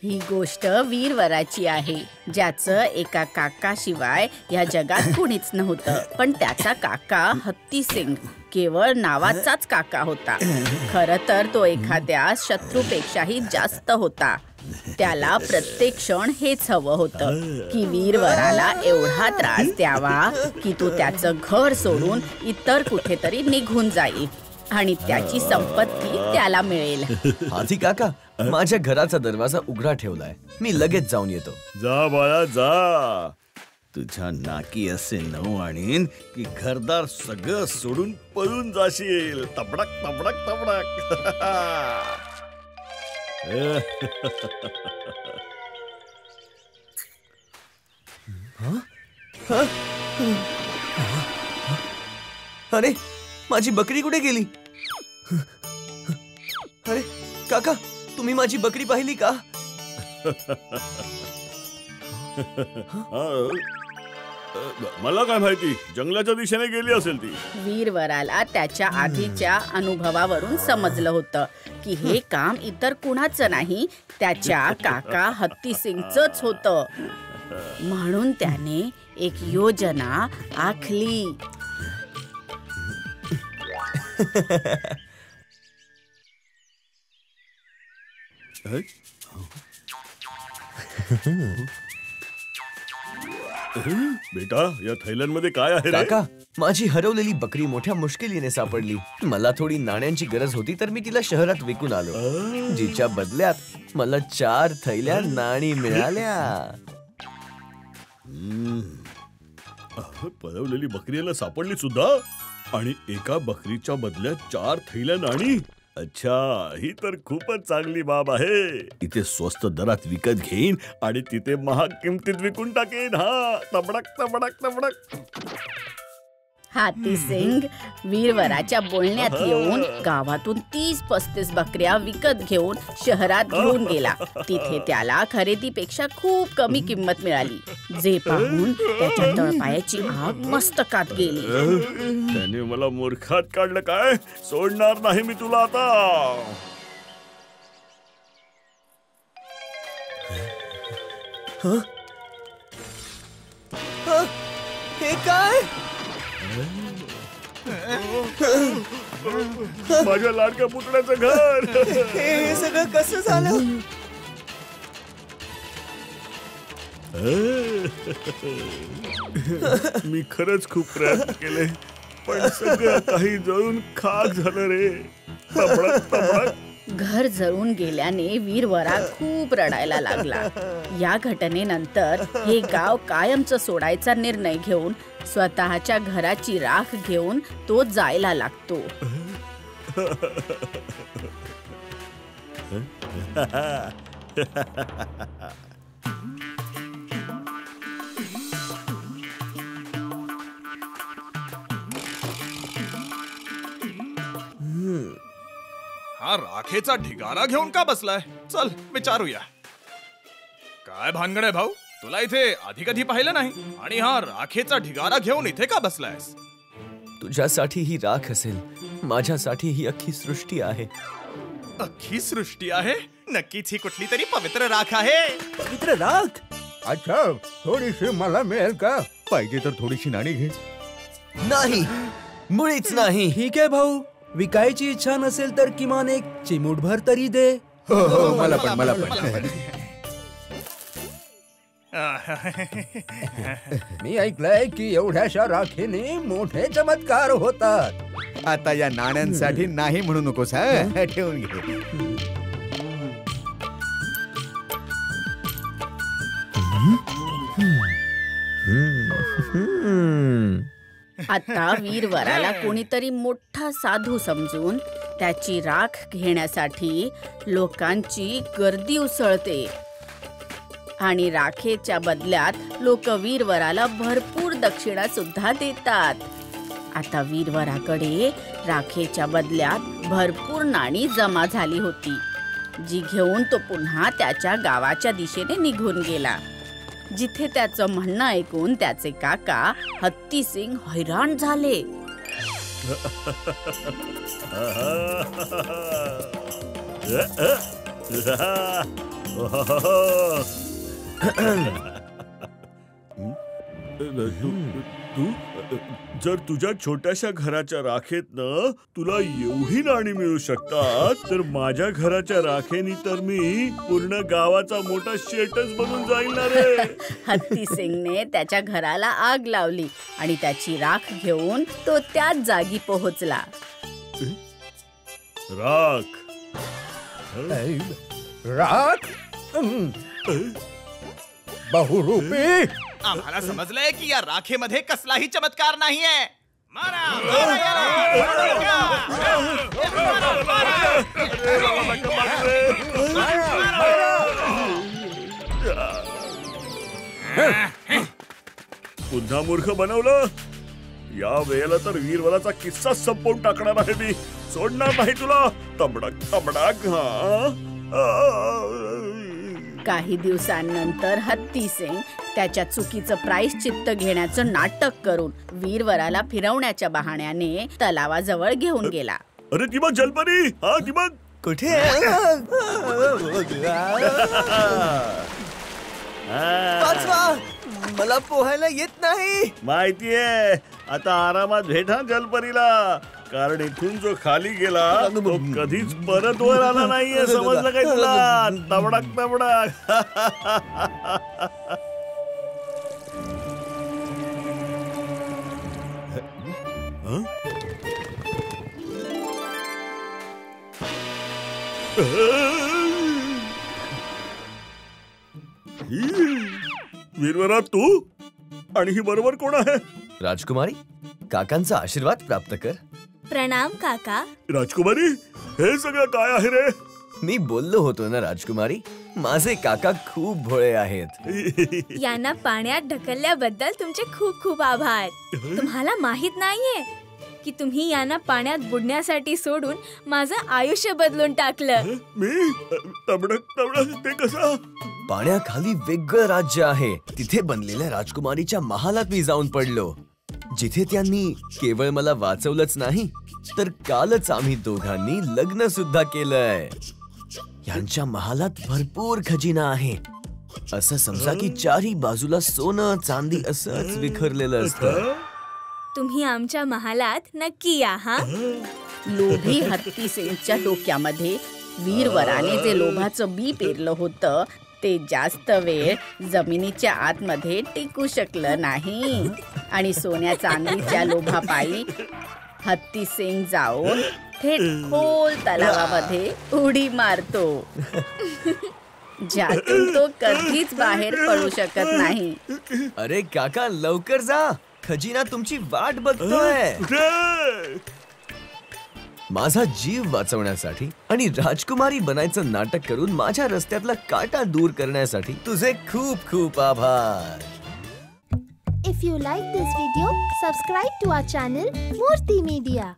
ही गोष्ट वीरवराची आहे, ज्याचं एका काकाशिवाय या जगात कुणीच नव्हतं. पण त्याचा काका हत्ती सिंग केवळ नावाचाच काका होता. खरं तर तो एखाद्या शत्रूपेक्षाही जास्त होता. त्याला प्रत्येक क्षण हेच हवं होतं की वीरवराला एवढा त्रास द्यावा की तो त्याचं घर सोडून इतर कुठेतरी निघून जाईल आणि त्याची संपत्ती त्याला मिळेल. हाथी काका, माझ्या घराचा दरवाजा उघडा ठेवलाय, मी लगेच जाऊन येतो. जा बाळा जा. तुझ्या नाकी असे नऊ आणीन की घरदार सगळं सोडून पळून जाशील. तबडक तबडक तबडक. अरे, माझी बकरी कुठे गेली? अरे काका, तुम्ही माझी बकरी पाहिली का? मला काय माहिती, जंगलाच्या दिशेने गेली असेल ती. वीरवराला त्याच्या आधीच्या अनुभवावरून समजलं होतं की हे काम इतर कुणाचं नाही, त्याच्या काका हत्ती सिंगचंच होतं. म्हणून त्याने एक योजना आखली. बेटा, या थैल्यांमध्ये काय आहे रे? काका, माझी हरवलेली बकरी मोठ्या मुश्किलीने सापडली. मला थोडी नाण्यांची गरज होती तर मी तिला शहरात विकून आलो, जिच्या बदल्यात मला 4 थैल्या नाणी मिळाल्या. पळवलेली बकरीला सापडली सुद्धा, आणि एका बकरीच्या बदल्यात 4 थैल्या नाणी. अच्छा, ही तर खूपच चांगली बाब आहे. इथे स्वस्त दरात विकत घेईन आणि तिथे महाग किमतीत विकून टाकेन. हा, तबडक तबडक तबडक. हाथी सिंग वीरवराच्या बोलण्यात येऊन गावातून 30-35 बकऱ्या विकत घेऊन शहरात घेऊन गेला. तिथे त्याला खरेदीपेक्षा खूप कमी किंमत मिळाली, जे पाहून त्याच्या तळपायाची आग मस्तकात गेली. त्याने मला मूर्खात काढलं काय? सोडणार नाही मी तुला आता. हे काय? माझ्या लाडक्या पुतण्याचं घर. हे सगळं कसं झालं? मी खरंच खूप प्रयत्न केले, पण सगळं काही जळून खाक झालं रे. तबडक तबडक. घर जळून गेल्याने वीरवरा खूप रडायला लागला. या घटनेनंतर हे गाव कायमचं सोडायचा निर्णय घेऊन स्वतःच्या घराची राख घेऊन तो जायला लागतो. हा राखेचा ढिगारा घेऊन का बसलाय? चल विचारूया. काय भानगड आहे भाऊ, तुला इथे आधी कधी पाहिलं नाही आणि हा राखेचा ढिगारा घेऊन इथे का बसलायस? तुझ्यासाठी ही राख असेल, माझ्यासाठी ही अख्खी सृष्टी आहे. अख्खी सृष्टी आहे? नक्कीच ही कुठली तरी पवित्र राख आहे. पवित्र राख? अच्छा, थोडीशी मला मिळेल का? पाहिजे तर थोडीशी नाणी घे. नाही, मुळीच नाही. ठीक आहे भाऊ, विकायची इच्छा नसेल तर किमान एक चिमूटभर तरी दे. हो, मला पण. मी ऐकलंय की एवढ्याशा राखीने मोठे चमत्कार होतात. आता या नाण्यांसाठी नाही म्हणू नकोस. हा, ठेवून घे. आता वीरवराला कोणीतरी मोठा साधू समजून त्याची राख घेण्यासाठी लोकांची गर्दी उसळते आणि राखेच्या बदल्यात लोक वीरवराला भरपूर दक्षिणा सुद्धा देतात. आता वीरवराकडे राखेच्या बदल्यात भरपूर नाणी जमा झाली होती, जी घेऊन तो पुन्हा त्याच्या गावाच्या दिशेने निघून गेला. जिथे त्याचं म्हणणं ऐकून त्याचे काका हत्ती सिंग हैराण झाले. तू जर तुझ्या छोट्याशा घराच्या राखेतनं तुला एवढी नाणी मिळू शकतात तर माझ्या घराच्या राखेनी तर मी पूर्ण गावाचा मोठा शेटच बनून जाईल ना रे. हत्ती सिंगने त्याच्या घराला आग लावली आणि त्याची राख घेऊन तो त्याच जागी पोहोचला. राख राख बहुरूपी. आम्हाला समजलंय की या राखेमध्ये कसलाही चमत्कार नाहीये. मारा, मारा याला. पुन्हा मूर्ख बनवलं. या वेळेला तर वीरवराचा किस्सा संपवून टाकणार आहे मी. सोडणार नाही तुला. तबडक तबडक. काही दिवसांनंतर हत्ती सिंग त्याच्या चुकीचं प्रायश्चित्त घेण्याचं नाटक करून वीरवराला फिरवण्याच्या बहाण्याने तलावाजवळ घेऊन गेला. अरे ती बघ जलपरी. हा ती बघ. कुठे? वाचवा, मला पोहायला येत नाही. माहितीये. आता आरामात भेटा जलपरीला. कारण इथून जो खाली गेला तो कधीच परत वर आला नाहीये. समजलं काय तुला? तबडक तबडक. वीरवरा तू आणि ही बरोबर कोण आहे? राजकुमारी, काकांचा आशीर्वाद प्राप्त कर. प्रणाम काका. राजकुमारी, हे सगळं काय आहे रे? मी बोललो होतो ना राजकुमारी, माझे काका खूप भोळे आहेत. यांना पाण्यात ढकलल्याबद्दल तुमचे खूप खूप आभार. तुम्हाला माहित नाहीये की तुम्ही यांना पाण्यात बुडण्यासाठी सोडून माझं आयुष्य बदलून टाकलं. मी तबडक तबडक ते कसं? पाण्याखाली वेगळं राज्य आहे. तिथे बनलेल्या राजकुमारीच्या महालात मी जाऊन पडलो, जिथे त्यांनी केवळ मला वाचवलंच नाही तर कालच आम्ही दोघांनी लग्न सुद्धा केलंय. यांच्या महालात भरपूर खजिना आहे. असं समजा की चारही बाजूला सोनं चांदी असंच विखरलेलं असतं. तुम्ही आमच्या महालात नक्की या. हा, लोभी हत्ती सिंगच्या डोक्यामध्ये वीरवराने जे लोभाचं बी पेरलं होतं ते जास्त वेळ जमिनीच्या आतमध्ये टिकू शकलं नाही आणि सोन्या चांदीच्या लोभापायी हत्ती सिंग जाऊन थेट खोल तलावामध्ये उडी मारतो, ज्यातून तो कधीच बाहेर पडू शकत नाही. अरे काका, लवकर जा, खजिना तुमची वाट बघतोय. माझा जीव वाचवण्यासाठी आणि राजकुमारी बनायचं नाटक करून माझ्या रस्त्यातला काटा दूर करण्यासाठी तुझे खूप खूप आभार. If you like this video, subscribe to our channel Murthy Media.